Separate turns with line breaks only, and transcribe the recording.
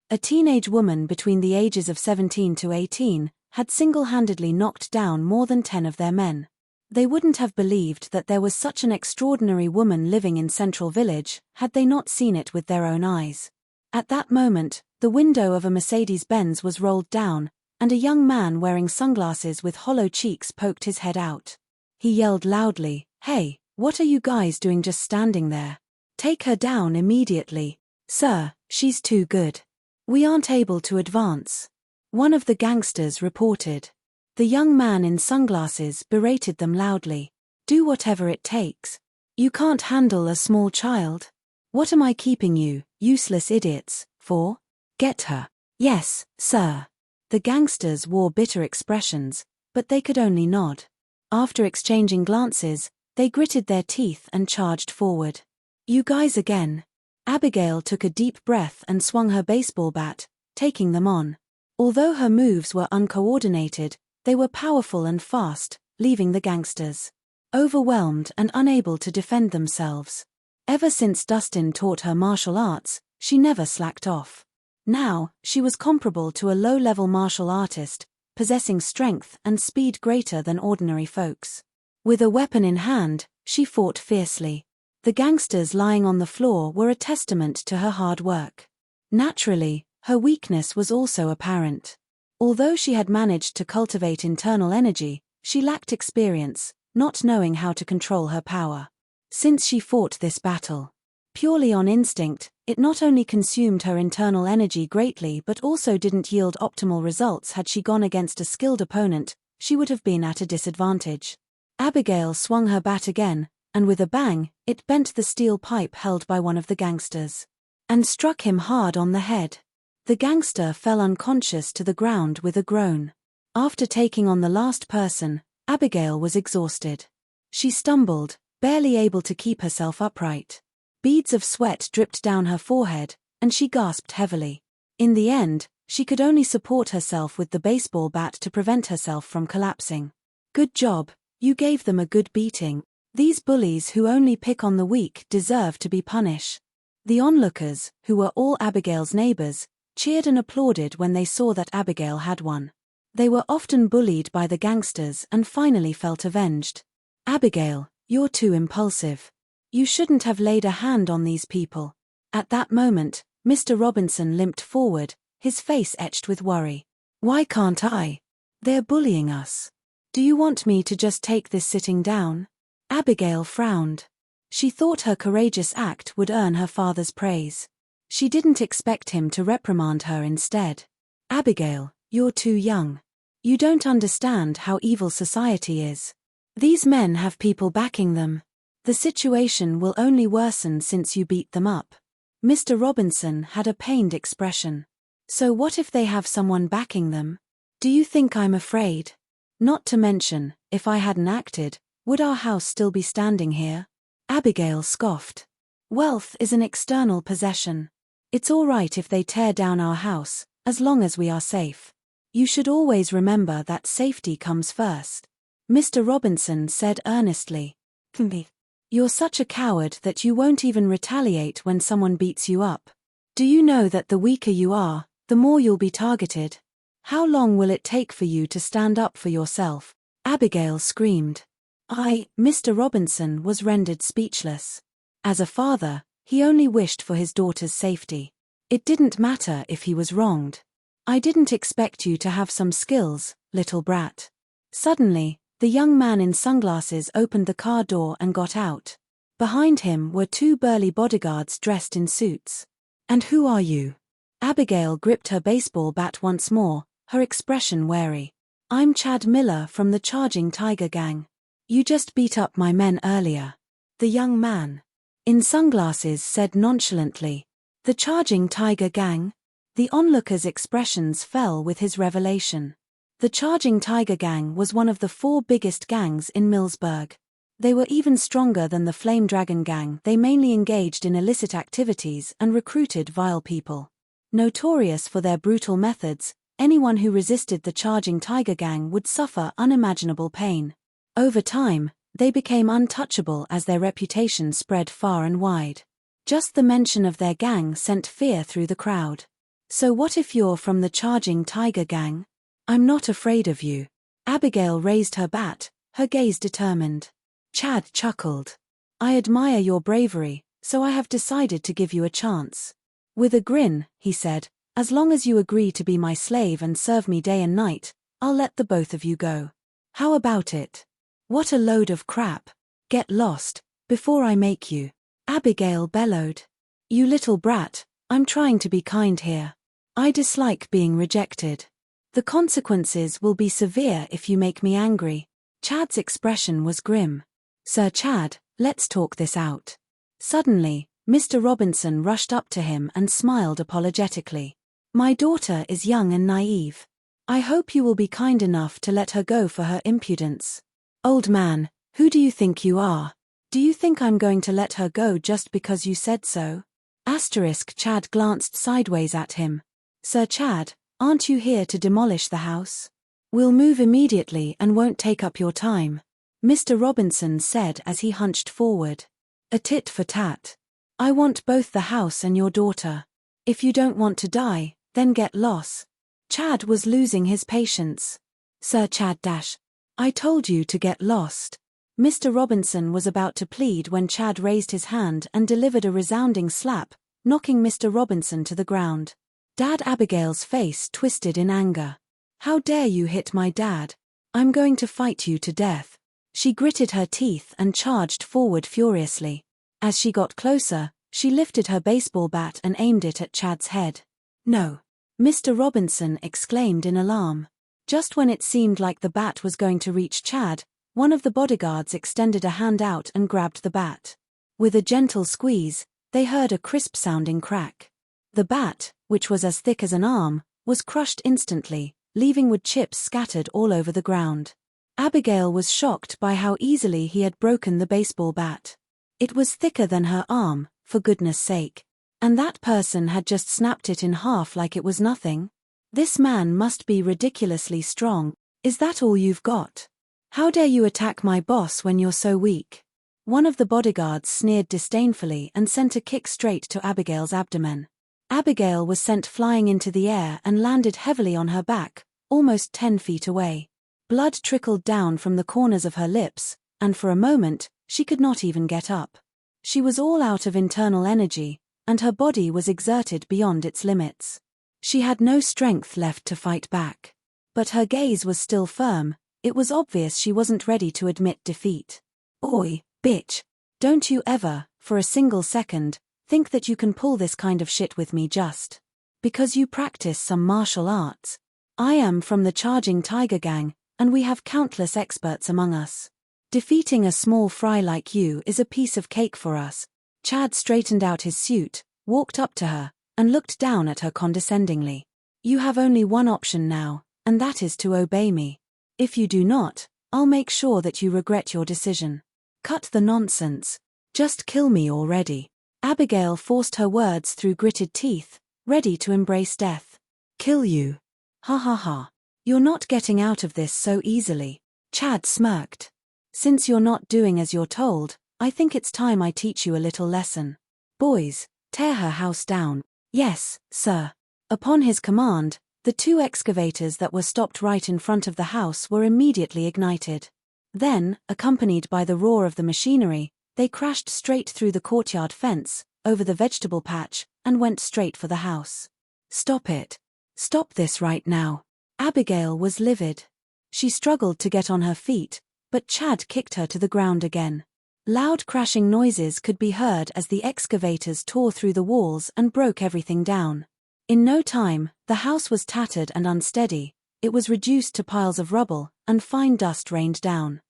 A teenage woman between the ages of 17 to 18 had single-handedly knocked down more than 10 of their men. They wouldn't have believed that there was such an extraordinary woman living in Central Village had they not seen it with their own eyes. At that moment, the window of a Mercedes-Benz was rolled down, and a young man wearing sunglasses with hollow cheeks poked his head out. He yelled loudly, "Hey, what are you guys doing just standing there? Take her down immediately. Sir, she's too good. We aren't able to advance." One of the gangsters reported. The young man in sunglasses berated them loudly. "Do whatever it takes. You can't handle a small child. What am I keeping you, useless idiots, for? Get her." "Yes, sir." The gangsters wore bitter expressions, but they could only nod. After exchanging glances, they gritted their teeth and charged forward. "You guys again." Abigail took a deep breath and swung her baseball bat, taking them on. Although her moves were uncoordinated, they were powerful and fast, leaving the gangsters overwhelmed and unable to defend themselves. Ever since Dustin taught her martial arts, she never slacked off. Now, she was comparable to a low-level martial artist, possessing strength and speed greater than ordinary folks. With a weapon in hand, she fought fiercely. The gangsters lying on the floor were a testament to her hard work. Naturally, her weakness was also apparent. Although she had managed to cultivate internal energy, she lacked experience, not knowing how to control her power. Since she fought this battle purely on instinct, it not only consumed her internal energy greatly but also didn't yield optimal results. Had she gone against a skilled opponent, she would have been at a disadvantage. Abigail swung her bat again, and with a bang, it bent the steel pipe held by one of the gangsters and struck him hard on the head. The gangster fell unconscious to the ground with a groan. After taking on the last person, Abigail was exhausted. She stumbled, barely able to keep herself upright. Beads of sweat dripped down her forehead, and she gasped heavily. In the end, she could only support herself with the baseball bat to prevent herself from collapsing. "Good job, you gave them a good beating. These bullies who only pick on the weak deserve to be punished." The onlookers, who were all Abigail's neighbors, cheered and applauded when they saw that Abigail had won. They were often bullied by the gangsters and finally felt avenged. "Abigail, you're too impulsive. You shouldn't have laid a hand on these people." At that moment, Mr. Robinson limped forward, his face etched with worry. "Why can't I? They're bullying us. Do you want me to just take this sitting down?" Abigail frowned. She thought her courageous act would earn her father's praise. She didn't expect him to reprimand her instead. "Abigail, you're too young. You don't understand how evil society is. These men have people backing them. The situation will only worsen since you beat them up." Mr. Robinson had a pained expression. "So what if they have someone backing them? Do you think I'm afraid? Not to mention, if I hadn't acted, would our house still be standing here?" Abigail scoffed. "Wealth is an external possession. It's all right if they tear down our house, as long as we are safe. You should always remember that safety comes first." Mr. Robinson said earnestly. "You're such a coward that you won't even retaliate when someone beats you up. Do you know that the weaker you are, the more you'll be targeted? How long will it take for you to stand up for yourself?" Abigail screamed. Mr. Robinson was rendered speechless. As a father, he only wished for his daughter's safety. It didn't matter if he was wronged. "I didn't expect you to have some skills, little brat." Suddenly, the young man in sunglasses opened the car door and got out. Behind him were two burly bodyguards dressed in suits. "And who are you?" Abigail gripped her baseball bat once more, her expression wary. "I'm Chad Miller from the Charging Tiger Gang. You just beat up my men earlier." The young man in sunglasses said nonchalantly. "The Charging Tiger Gang?" The onlookers' expressions fell with his revelation. The Charging Tiger Gang was one of the 4 biggest gangs in Millsburg. They were even stronger than the Flame Dragon Gang. They mainly engaged in illicit activities and recruited vile people. Notorious for their brutal methods, anyone who resisted the Charging Tiger Gang would suffer unimaginable pain. Over time, they became untouchable as their reputation spread far and wide. Just the mention of their gang sent fear through the crowd. So what if you're from the Charging Tiger gang? I'm not afraid of you. Abigail raised her bat, her gaze determined. Chad chuckled. I admire your bravery, so I have decided to give you a chance. With a grin, he said, as long as you agree to be my slave and serve me day and night, I'll let the both of you go. How about it? What a load of crap. Get lost, before I make you. Abigail bellowed. You little brat, I'm trying to be kind here. I dislike being rejected. The consequences will be severe if you make me angry. Chad's expression was grim. Sir Chad, let's talk this out. Suddenly, Mr. Robinson rushed up to him and smiled apologetically. My daughter is young and naive. I hope you will be kind enough to let her go for her impudence. Old man, who do you think you are? Do you think I'm going to let her go just because you said so? Chad glanced sideways at him. Sir Chad, aren't you here to demolish the house? We'll move immediately and won't take up your time, Mr. Robinson said as he hunched forward. A tit for tat. I want both the house and your daughter. If you don't want to die, then get lost. Chad was losing his patience. Sir Chad I told you to get lost. Mr. Robinson was about to plead when Chad raised his hand and delivered a resounding slap, knocking Mr. Robinson to the ground. Abigail's face twisted in anger. How dare you hit my dad? I'm going to fight you to death. She gritted her teeth and charged forward furiously. As she got closer, she lifted her baseball bat and aimed it at Chad's head. No! Mr. Robinson exclaimed in alarm. Just when it seemed like the bat was going to reach Chad, one of the bodyguards extended a hand out and grabbed the bat. With a gentle squeeze, they heard a crisp-sounding crack. The bat, which was as thick as an arm, was crushed instantly, leaving wood chips scattered all over the ground. Abigail was shocked by how easily he had broken the baseball bat. It was thicker than her arm, for goodness sake. And that person had just snapped it in half like it was nothing? This man must be ridiculously strong. Is that all you've got? How dare you attack my boss when you're so weak? One of the bodyguards sneered disdainfully and sent a kick straight to Abigail's abdomen. Abigail was sent flying into the air and landed heavily on her back, almost 10 feet away. Blood trickled down from the corners of her lips, and for a moment, she could not even get up. She was all out of internal energy, and her body was exerted beyond its limits. She had no strength left to fight back. But her gaze was still firm. It was obvious she wasn't ready to admit defeat. Oi, bitch. Don't you ever, for a single second, think that you can pull this kind of shit with me just because you practice some martial arts. I am from the Charging Tiger gang, and we have countless experts among us. Defeating a small fry like you is a piece of cake for us. Chad straightened out his suit, walked up to her, and looked down at her condescendingly. You have only one option now, and that is to obey me. If you do not, I'll make sure that you regret your decision. Cut the nonsense. Just kill me already. Abigail forced her words through gritted teeth, ready to embrace death. Kill you? Ha ha ha. You're not getting out of this so easily. Chad smirked. Since you're not doing as you're told, I think it's time I teach you a little lesson. Boys, tear her house down. Yes, sir. Upon his command, the 2 excavators that were stopped right in front of the house were immediately ignited. Then, accompanied by the roar of the machinery, they crashed straight through the courtyard fence, over the vegetable patch, and went straight for the house. Stop it. Stop this right now. Abigail was livid. She struggled to get on her feet, but Chad kicked her to the ground again. Loud crashing noises could be heard as the excavators tore through the walls and broke everything down. In no time, the house was tattered and unsteady, it was reduced to piles of rubble, and fine dust rained down.